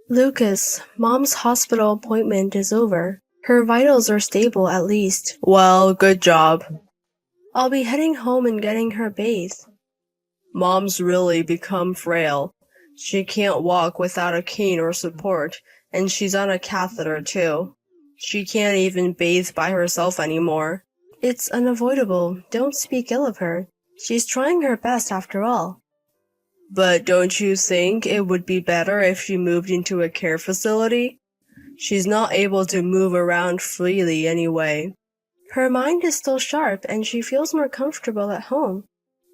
Lucas, Mom's hospital appointment is over. Her vitals are stable at least. Well, good job. I'll be heading home and getting her bathed. Mom's really become frail. She can't walk without a cane or support, and she's on a catheter too. She can't even bathe by herself anymore. It's unavoidable. Don't speak ill of her. She's trying her best after all. But don't you think it would be better if she moved into a care facility? She's not able to move around freely anyway. Her mind is still sharp and she feels more comfortable at home.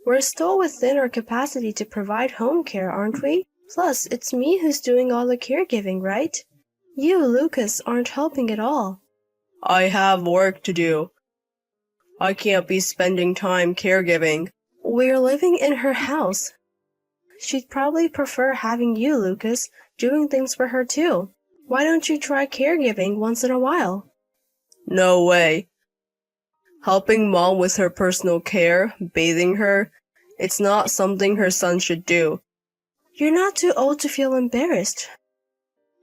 We're still within our capacity to provide home care, aren't we? Plus, it's me who's doing all the caregiving, right? You, Lucas, aren't helping at all. I have work to do. I can't be spending time caregiving. We're living in her house. She'd probably prefer having you, Lucas, doing things for her too. Why don't you try caregiving once in a while? No way. Helping Mom with her personal care, bathing her, it's not something her son should do. You're not too old to feel embarrassed.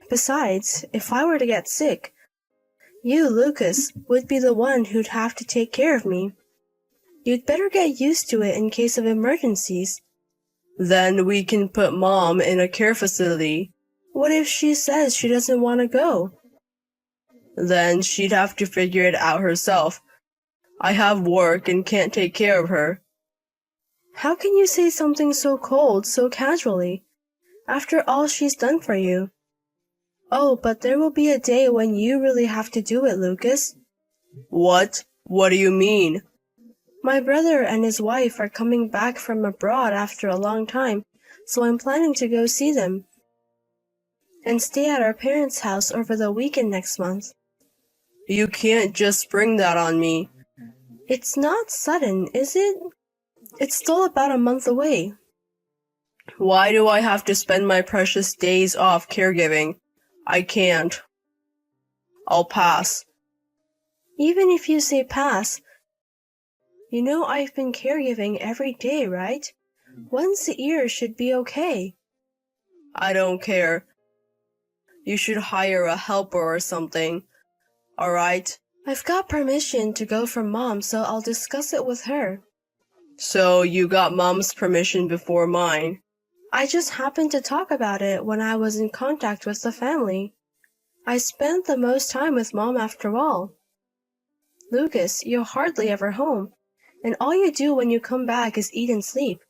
Besides, if I were to get sick, you, Lucas, would be the one who'd have to take care of me. You'd better get used to it in case of emergencies. Then we can put Mom in a care facility. What if she says she doesn't want to go? Then she'd have to figure it out herself. I have work and can't take care of her. How can you say something so cold, so casually, after all she's done for you? Oh, but there will be a day when you really have to do it, Lucas. What? What do you mean? My brother and his wife are coming back from abroad after a long time, so I'm planning to go see them and stay at our parents' house over the weekend next month. You can't just spring that on me. It's not sudden, is it? It's still about a month away. Why do I have to spend my precious days off caregiving? I can't. I'll pass. Even if you say pass, you know I've been caregiving every day, right? Once a year should be okay. I don't care. You should hire a helper or something. All right? I've got permission to go from Mom, so I'll discuss it with her. So you got Mom's permission before mine. I just happened to talk about it when I was in contact with the family. I spent the most time with Mom after all. Lucas, you're hardly ever home, and all you do when you come back is eat and sleep.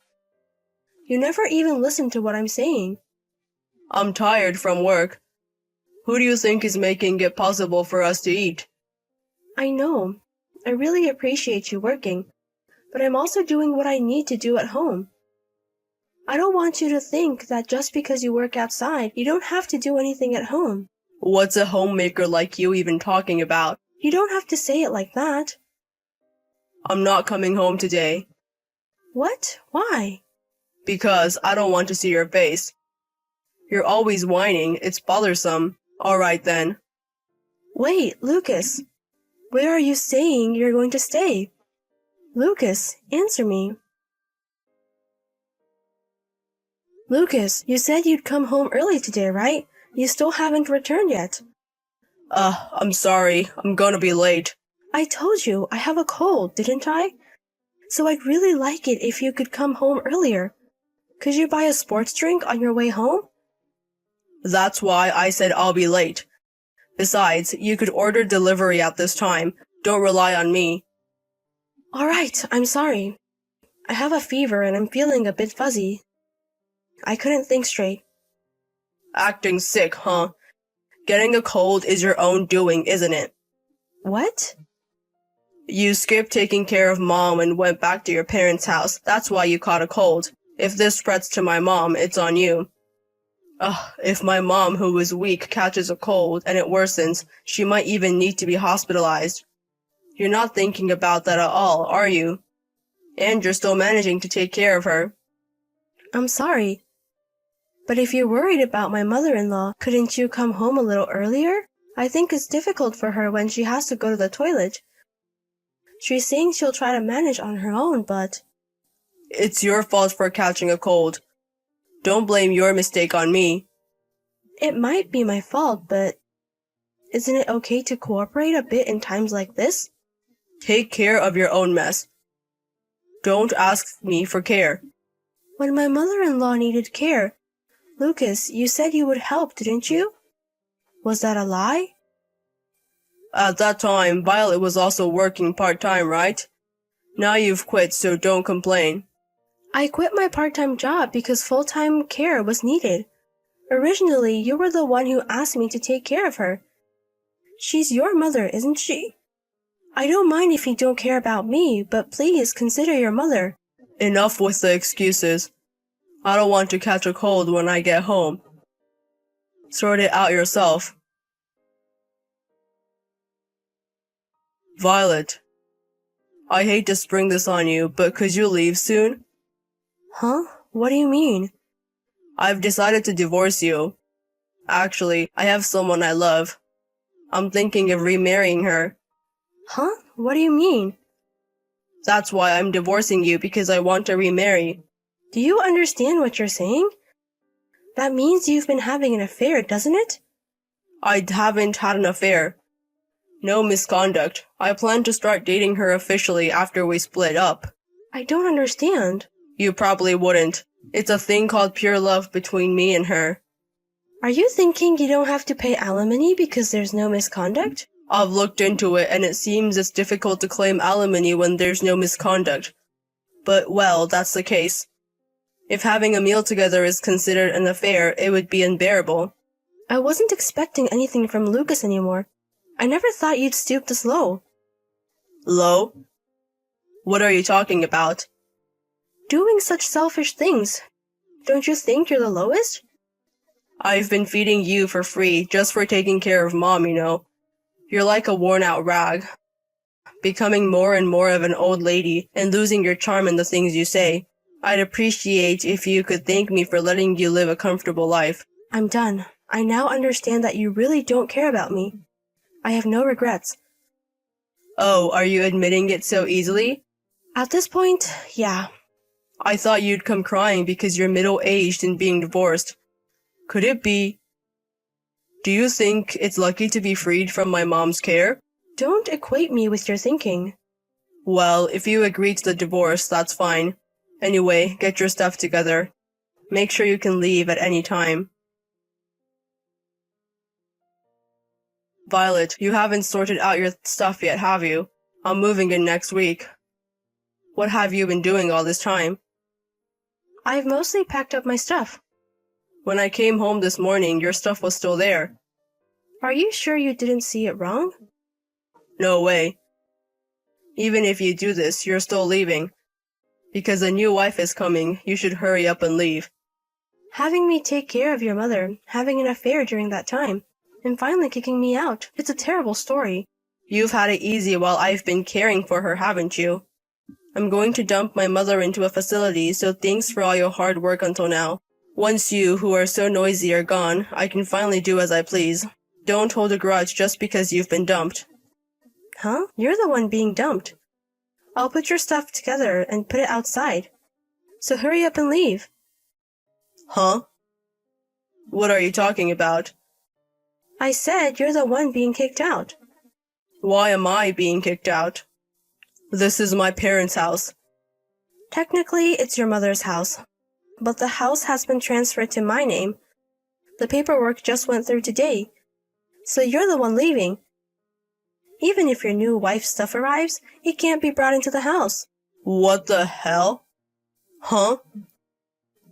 You never even listen to what I'm saying. I'm tired from work. Who do you think is making it possible for us to eat? I know. I really appreciate you working, but I'm also doing what I need to do at home. I don't want you to think that just because you work outside, you don't have to do anything at home. What's a homemaker like you even talking about? You don't have to say it like that. I'm not coming home today. What? Why? Because I don't want to see your face. You're always whining. It's bothersome. All right then. Wait, Lucas. Where are you saying you're going to stay? Lucas, answer me. Lucas, you said you'd come home early today, right? You still haven't returned yet. I'm sorry. I'm gonna be late. I told you I have a cold, didn't I? So I'd really like it if you could come home earlier. Could you buy a sports drink on your way home? That's why I said I'll be late. Besides, you could order delivery at this time. Don't rely on me. All right, I'm sorry. I have a fever and I'm feeling a bit fuzzy. I couldn't think straight. Acting sick, huh? Getting a cold is your own doing, isn't it? What? You skipped taking care of Mom and went back to your parents' house. That's why you caught a cold. If this spreads to my mom, it's on you. If my mom, who is weak, catches a cold and it worsens, she might even need to be hospitalized. You're not thinking about that at all, are you? And you're still managing to take care of her. I'm sorry. But if you're worried about my mother-in-law, couldn't you come home a little earlier? I think it's difficult for her when she has to go to the toilet. She's saying she'll try to manage on her own, but... It's your fault for catching a cold. Don't blame your mistake on me. It might be my fault, but isn't it okay to cooperate a bit in times like this? Take care of your own mess. Don't ask me for care. When my mother-in-law needed care, Lucas, you said you would help, didn't you? Was that a lie? At that time, Violet was also working part-time, right? Now you've quit, so don't complain. I quit my part-time job because full-time care was needed. Originally, you were the one who asked me to take care of her. She's your mother, isn't she? I don't mind if you don't care about me, but please consider your mother. Enough with the excuses. I don't want to catch a cold when I get home. Sort it out yourself. Violet, I hate to spring this on you, but could you leave soon? Huh? What do you mean? I've decided to divorce you. Actually, I have someone I love. I'm thinking of remarrying her. Huh? What do you mean? That's why I'm divorcing you, because I want to remarry. Do you understand what you're saying? That means you've been having an affair, doesn't it? I haven't had an affair. No misconduct. I plan to start dating her officially after we split up. I don't understand. You probably wouldn't. It's a thing called pure love between me and her. Are you thinking you don't have to pay alimony because there's no misconduct? I've looked into it and it seems it's difficult to claim alimony when there's no misconduct. But, well, that's the case. If having a meal together is considered an affair, it would be unbearable. I wasn't expecting anything from Lucas anymore. I never thought you'd stoop this low. Low? What are you talking about? Doing such selfish things. Don't you think you're the lowest? I've been feeding you for free, just for taking care of Mom, you know. You're like a worn-out rag, becoming more and more of an old lady and losing your charm in the things you say. I'd appreciate if you could thank me for letting you live a comfortable life. I'm done. I now understand that you really don't care about me. I have no regrets. Oh, are you admitting it so easily? At this point, yeah. I thought you'd come crying because you're middle-aged and being divorced. Could it be? Do you think it's lucky to be freed from my mom's care? Don't equate me with your thinking. Well, if you agree to the divorce, that's fine. Anyway, get your stuff together. Make sure you can leave at any time. Violet, you haven't sorted out your stuff yet, have you? I'm moving in next week. What have you been doing all this time? I've mostly packed up my stuff. When I came home this morning, your stuff was still there. Are you sure you didn't see it wrong? No way. Even if you do this, you're still leaving. Because a new wife is coming, you should hurry up and leave. Having me take care of your mother, having an affair during that time, and finally kicking me out. It's a terrible story. You've had it easy while I've been caring for her, haven't you? I'm going to dump my mother into a facility, so thanks for all your hard work until now. Once you, who are so noisy, are gone, I can finally do as I please. Don't hold a grudge just because you've been dumped. Huh? You're the one being dumped. I'll put your stuff together and put it outside. So hurry up and leave. Huh? What are you talking about? I said you're the one being kicked out. Why am I being kicked out? This is my parents' house. Technically, it's your mother's house. But the house has been transferred to my name. The paperwork just went through today. So you're the one leaving. Even if your new wife's stuff arrives, it can't be brought into the house. What the hell? Huh?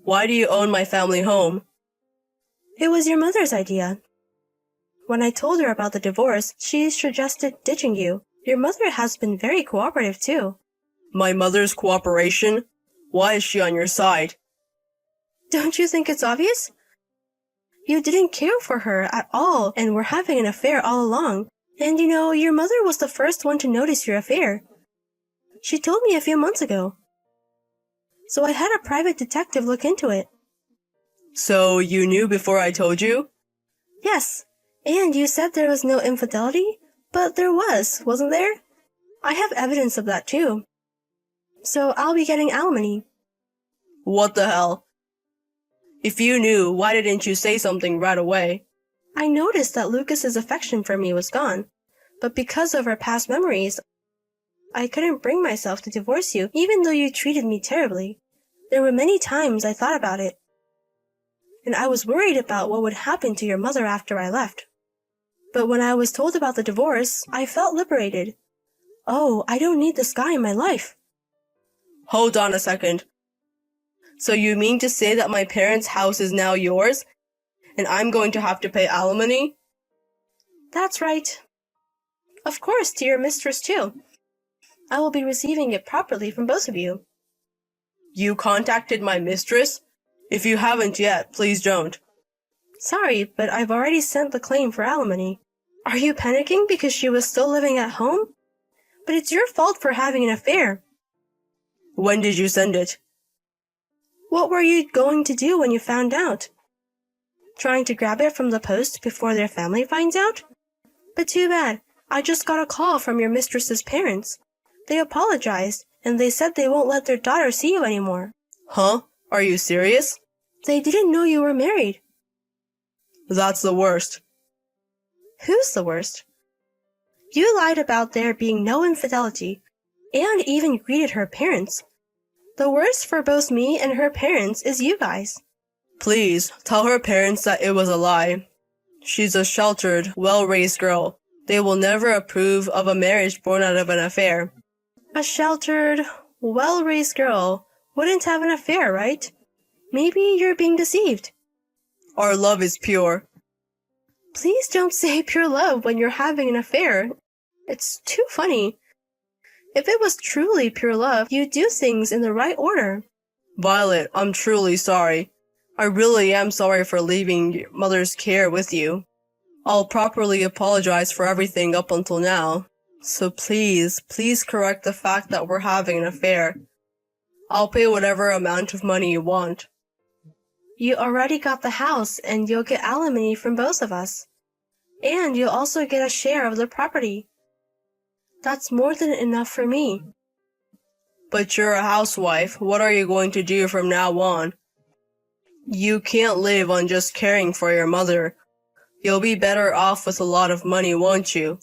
Why do you own my family home? It was your mother's idea. When I told her about the divorce, she suggested ditching you. Your mother has been very cooperative, too. My mother's cooperation? Why is she on your side? Don't you think it's obvious? You didn't care for her at all and were having an affair all along. And you know, your mother was the first one to notice your affair. She told me a few months ago. So I had a private detective look into it. So you knew before I told you? Yes, and you said there was no infidelity, but there was, wasn't there? I have evidence of that too. So I'll be getting alimony. What the hell? If you knew, why didn't you say something right away? I noticed that Lucas's affection for me was gone, but because of our past memories, I couldn't bring myself to divorce you, even though you treated me terribly. There were many times I thought about it, and I was worried about what would happen to your mother after I left. But when I was told about the divorce, I felt liberated. Oh, I don't need this guy in my life. Hold on a second. So you mean to say that my parents' house is now yours, and I'm going to have to pay alimony? That's right. Of course, to your mistress too. I will be receiving it properly from both of you. You contacted my mistress? If you haven't yet, please don't. Sorry, but I've already sent the claim for alimony. Are you panicking because she was still living at home? But it's your fault for having an affair. When did you send it? What were you going to do when you found out? Trying to grab it from the post before their family finds out? But too bad. I just got a call from your mistress's parents. They apologized, and they said they won't let their daughter see you anymore. Huh? Are you serious? They didn't know you were married. That's the worst. Who's the worst? You lied about there being no infidelity, and even greeted her parents. The worst for both me and her parents is you guys. Please, tell her parents that it was a lie. She's a sheltered, well-raised girl. They will never approve of a marriage born out of an affair. A sheltered, well-raised girl wouldn't have an affair, right? Maybe you're being deceived. Our love is pure. Please don't say pure love when you're having an affair. It's too funny. If it was truly pure love, you'd do things in the right order. Violet, I'm truly sorry. I really am sorry for leaving your mother's care with you. I'll properly apologize for everything up until now. So please correct the fact that we're having an affair. I'll pay whatever amount of money you want. You already got the house, and you'll get alimony from both of us. And you'll also get a share of the property. That's more than enough for me. But you're a housewife. What are you going to do from now on? You can't live on just caring for your mother. You'll be better off with a lot of money, won't you?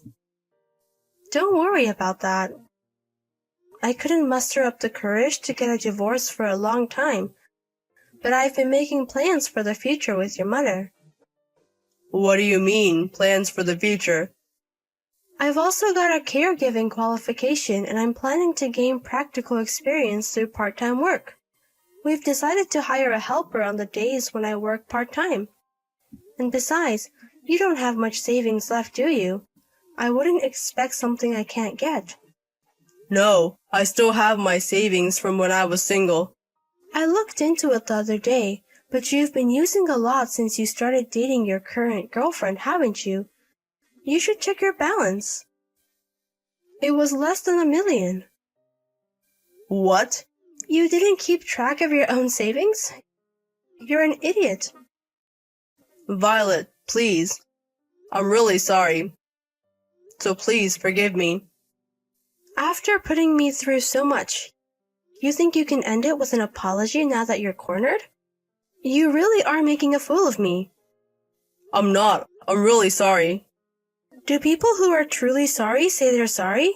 Don't worry about that. I couldn't muster up the courage to get a divorce for a long time, but I've been making plans for the future with your mother. What do you mean, plans for the future? I've also got a caregiving qualification, and I'm planning to gain practical experience through part-time work. We've decided to hire a helper on the days when I work part-time. And besides, you don't have much savings left, do you? I wouldn't expect something I can't get. No, I still have my savings from when I was single. I looked into it the other day, but you've been using a lot since you started dating your current girlfriend, haven't you? You should check your balance. It was less than $1 million. What? You didn't keep track of your own savings? You're an idiot. Violet, please. I'm really sorry. So please forgive me. After putting me through so much, you think you can end it with an apology now that you're cornered? You really are making a fool of me. I'm not. I'm really sorry. Do people who are truly sorry say they're sorry?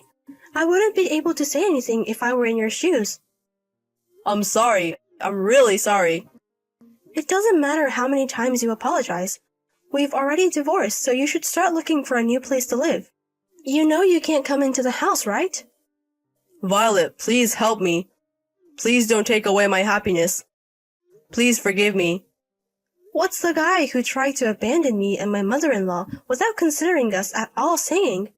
I wouldn't be able to say anything if I were in your shoes. I'm sorry. I'm really sorry. It doesn't matter how many times you apologize. We've already divorced, so you should start looking for a new place to live. You know you can't come into the house, right? Violet, please help me. Please don't take away my happiness. Please forgive me. What's the guy who tried to abandon me and my mother-in-law without considering us at all saying?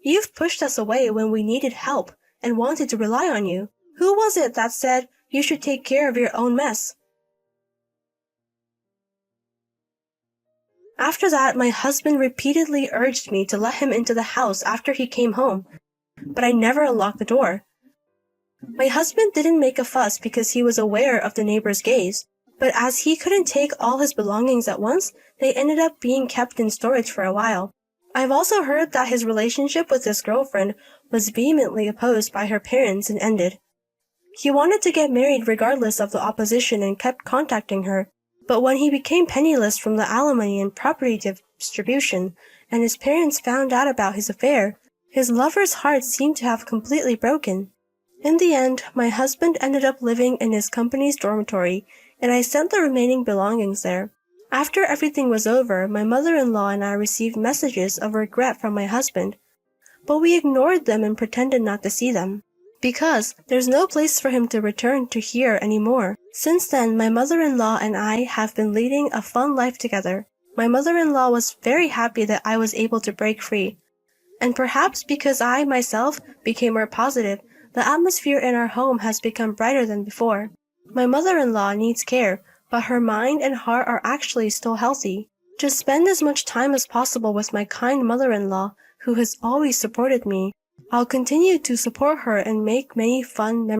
You've pushed us away when we needed help and wanted to rely on you. Who was it that said you should take care of your own mess? After that, my husband repeatedly urged me to let him into the house after he came home, but I never unlocked the door. My husband didn't make a fuss because he was aware of the neighbor's gaze, but as he couldn't take all his belongings at once, they ended up being kept in storage for a while. I've also heard that his relationship with his girlfriend was vehemently opposed by her parents and ended. He wanted to get married regardless of the opposition and kept contacting her, But when he became penniless from the alimony and property distribution, and his parents found out about his affair, his lover's heart seemed to have completely broken. In the end, my husband ended up living in his company's dormitory, and I sent the remaining belongings there. After everything was over, my mother-in-law and I received messages of regret from my husband, but we ignored them and pretended not to see them, because there's no place for him to return to here anymore. Since then, my mother-in-law and I have been leading a fun life together. My mother-in-law was very happy that I was able to break free, and perhaps because I myself became more positive, the atmosphere in our home has become brighter than before. My mother-in-law needs care, but her mind and heart are actually still healthy. To spend as much time as possible with my kind mother-in-law, who has always supported me, I'll continue to support her and make many fun memories.